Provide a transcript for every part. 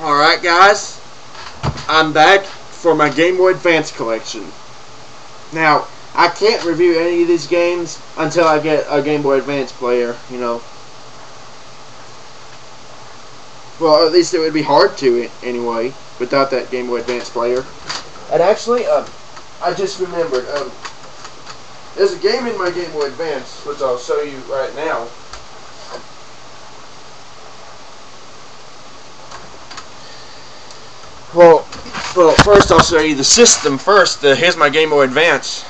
Alright guys, I'm back for my Game Boy Advance collection. Now, I can't review any of these games until I get a Game Boy Advance player, you know. Well, at least it would be hard to anyway, without that Game Boy Advance player. And actually, I just remembered, there's a game in my Game Boy Advance, which I'll show you right now. Well, first I'll show you the system first. Here's my Game Boy Advance.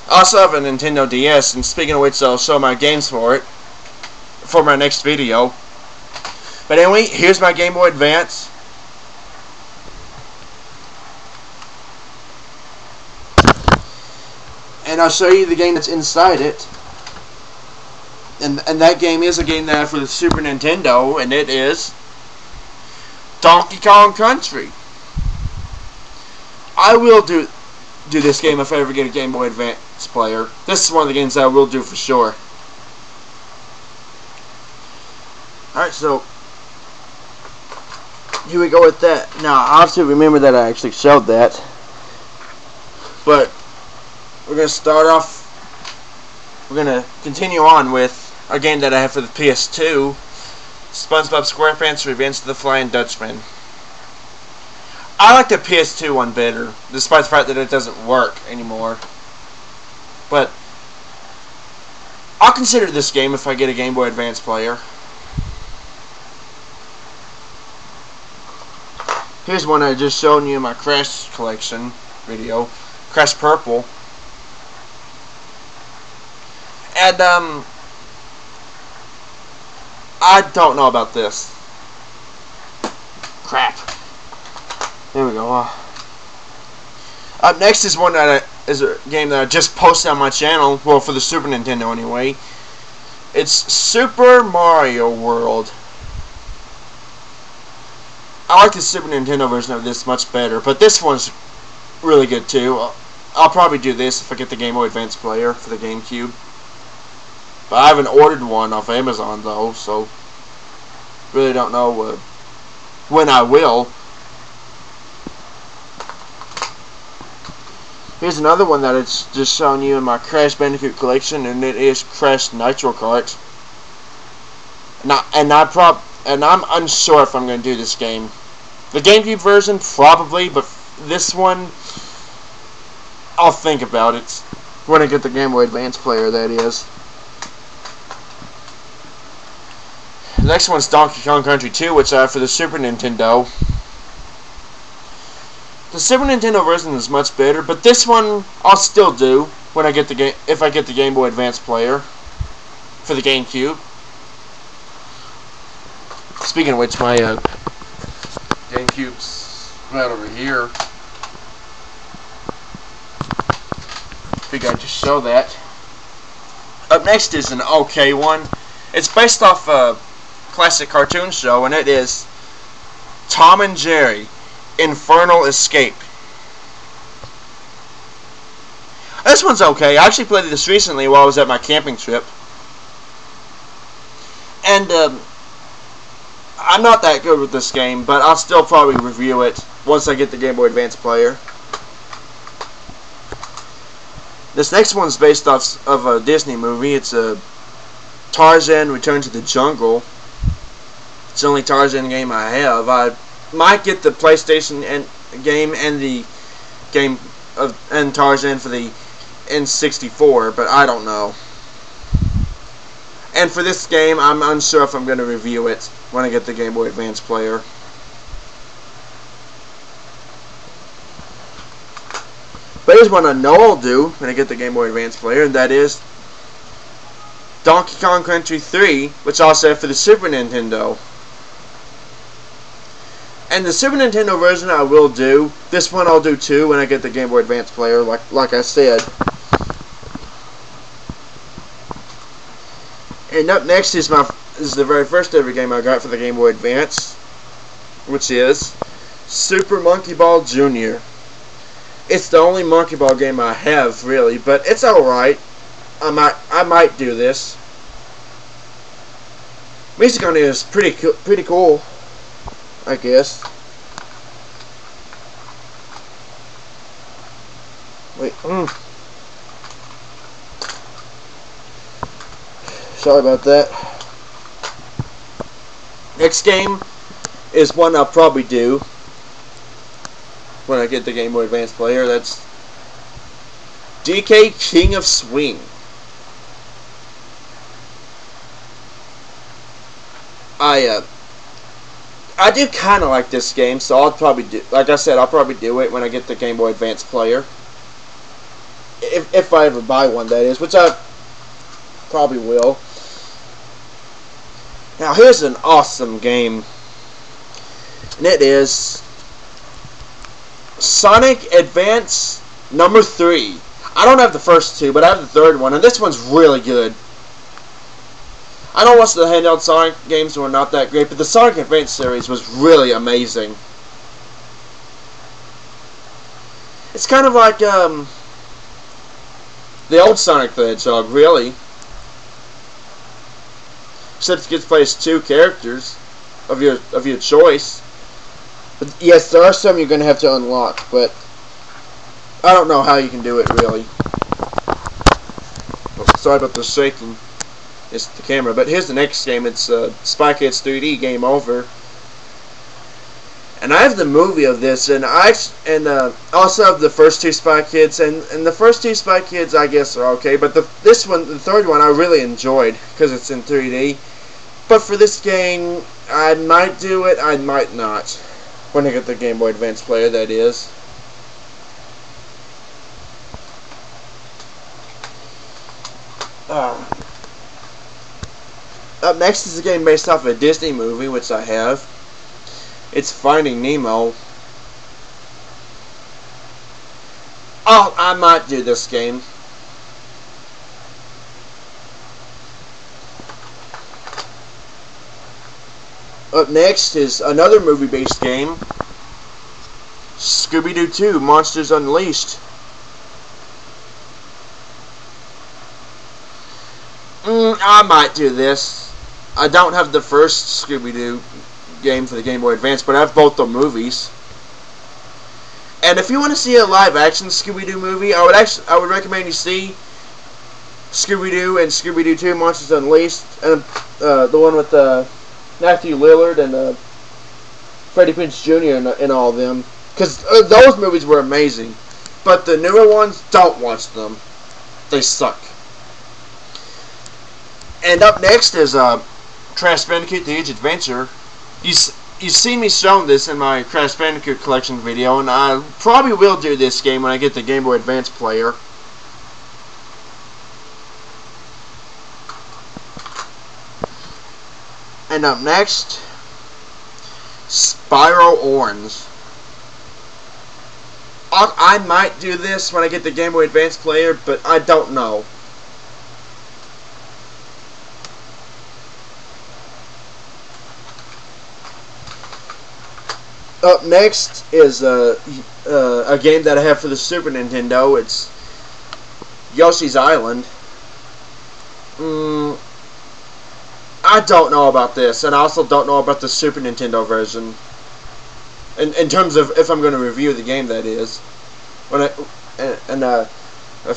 I also have a Nintendo DS, and speaking of which, I'll show my games for it for my next video. But anyway, here's my Game Boy Advance. And I'll show you the game that's inside it. And that game is a game that I have for the Super Nintendo, and it is Donkey Kong Country. I will do this game if I ever get a Game Boy Advance player. This is one of the games that I will do for sure. Alright, so here we go with that. Now, I have to remember that I actually showed that. But we're going to start off, we're going to continue on with a game that I have for the PS2, SpongeBob SquarePants Revenge of the Flying Dutchman. I like the PS2 one better, despite the fact that it doesn't work anymore. But I'll consider this game if I get a Game Boy Advance player. Here's one I just showed you in my Crash collection video, Crash Purple. And I don't know about this. Crap. There we go. Up next is one that is a game that I just posted on my channel. Well, for the Super Nintendo anyway. It's Super Mario World. I like the Super Nintendo version of this much better, but this one's really good too. I'll probably do this if I get the Game Boy Advance player for the GameCube. But I haven't ordered one off Amazon though, so really don't know when I will. Here's another one that it's just showing you in my Crash Bandicoot collection, and it is Crash Nitro Kart. And I'm unsure if I'm going to do this game. The GameCube version, probably, but this one, I'll think about it when I get the Game Boy Advance player, that is. The next one's Donkey Kong Country 2, which I have for the Super Nintendo. The Super Nintendo version is much better, but this one I'll still do when I get the if I get the Game Boy Advance player for the GameCube. Speaking of which, my GameCube's right over here. Figured I'd just show that. Up next is an okay one. It's based off a classic cartoon show, and it is Tom and Jerry Infernal Escape. This one's okay. I actually played this recently while I was at my camping trip. And I'm not that good with this game, but I'll still probably review it once I get the Game Boy Advance player. This next one's based off of a Disney movie. It's a Tarzan Return to the Jungle. It's the only Tarzan game I have. I might get the PlayStation game and the game of Tarzan for the N64, but I don't know. And for this game, I'm unsure if I'm going to review it when I get the Game Boy Advance player. But here's one I know I'll do when I get the Game Boy Advance player, and that is Donkey Kong Country 3, which I also have for the Super Nintendo. And the Super Nintendo version I will do. This one I'll do too when I get the Game Boy Advance player, like I said. And up next is the very first ever game I got for the Game Boy Advance, which is Super Monkey Ball Jr. It's the only Monkey Ball game I have, really, but it's alright. I might do this. Music on it is pretty cool, I guess. Wait. Sorry about that. Next game is one I'll probably do when I get the Game Boy Advance player. That's DK King of Swing. I do kind of like this game, so I'll probably do. Like I said, I'll probably do it when I get the Game Boy Advance player, if I ever buy one, that is, which I probably will. Now here's an awesome game, and it is Sonic Advance number 3. I don't have the first two, but I have the third one, and this one's really good. I know most of the handheld Sonic games were not that great, but the Sonic Advance series was really amazing. It's kind of like the old Sonic the Hedgehog, really. Except you get to play as 2 characters of your choice. But yes, there are some you're going to have to unlock, but I don't know how you can do it, really. Oh, sorry about the shaking. It's the camera. But here's the next game. It's Spy Kids 3D Game Over. And I have the movie of this, and I also have the first 2 Spy Kids, and the first 2 Spy Kids I guess are okay, but this one, the third one, I really enjoyed because it's in 3D. But for this game, I might do it, I might not. When I get the Game Boy Advance player, that is. Up next is a game based off a Disney movie, which I have. It's Finding Nemo. Oh, I might do this game. Up next is another movie-based game, Scooby-Doo 2, Monsters Unleashed. I might do this. I don't have the first Scooby-Doo game for the Game Boy Advance, but I have both the movies. And if you want to see a live-action Scooby-Doo movie, I would recommend you see Scooby-Doo and Scooby-Doo 2, Monsters Unleashed, and the one with Matthew Lillard and Freddie Prinze Jr. and all of them, because those movies were amazing. But the newer ones, don't watch them. They suck. And up next is Crash Bandicoot: The Huge Adventure. You've seen me showing this in my Crash Bandicoot collection video, and I probably will do this game when I get the Game Boy Advance player. And up next, Spyro Orange. I might do this when I get the Game Boy Advance player, but I don't know. Up next is a game that I have for the Super Nintendo. It's Yoshi's Island. I don't know about this, and I also don't know about the Super Nintendo version. In terms of if I'm going to review the game, that is. Of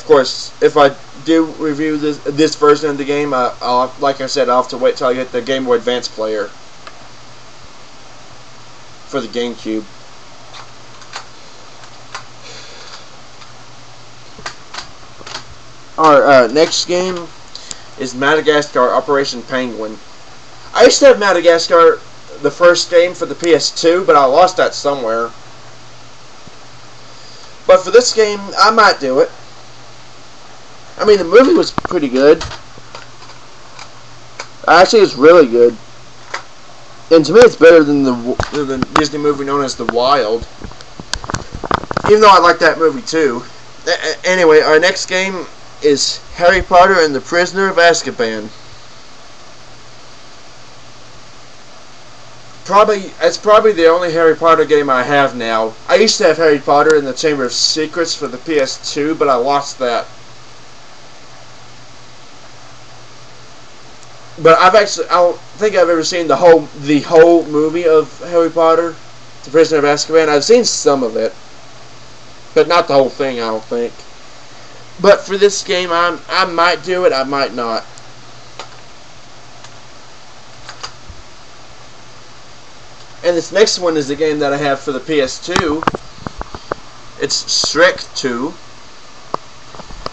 course, if I do review this version of the game, like I said, I'll have to wait till I get the Game Boy Advance player for the GameCube. Our next game is Madagascar Operation Penguin. I used to have Madagascar, the first game, for the PS2, but I lost that somewhere. But for this game, I might do it. I mean, the movie was pretty good. Actually, it's really good. And to me, it's better than the Disney movie known as The Wild. Even though I like that movie too. Anyway, our next game is Harry Potter and the Prisoner of Azkaban. It's probably the only Harry Potter game I have now. I used to have Harry Potter and the Chamber of Secrets for the PS2, but I lost that. But I don't think I've ever seen the whole movie of Harry Potter, The Prisoner of Azkaban. I've seen some of it, but not the whole thing, I don't think. But for this game, I might do it, I might not. And this next one is the game that I have for the PS2. It's Shrek 2.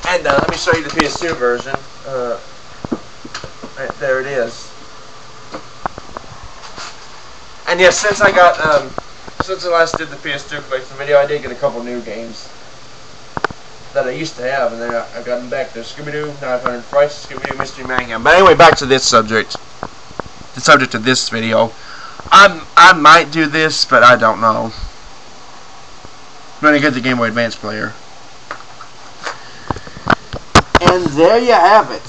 And let me show you the PS2 version. Right there it is. And yes, since I last did the PS2 collection video, I did get a couple new games that I used to have, and then I got them back. There's Scooby-Doo 900 Price, Scooby-Doo Mystery Mayhem. But anyway, back to this subject. The subject of this video. I might do this, but I don't know. I'm gonna get the Game Boy Advance player. And there you have it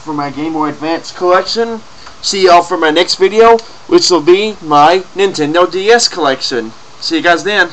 for my Game Boy Advance collection. See y'all for my next video, which will be my Nintendo DS collection. See you guys then.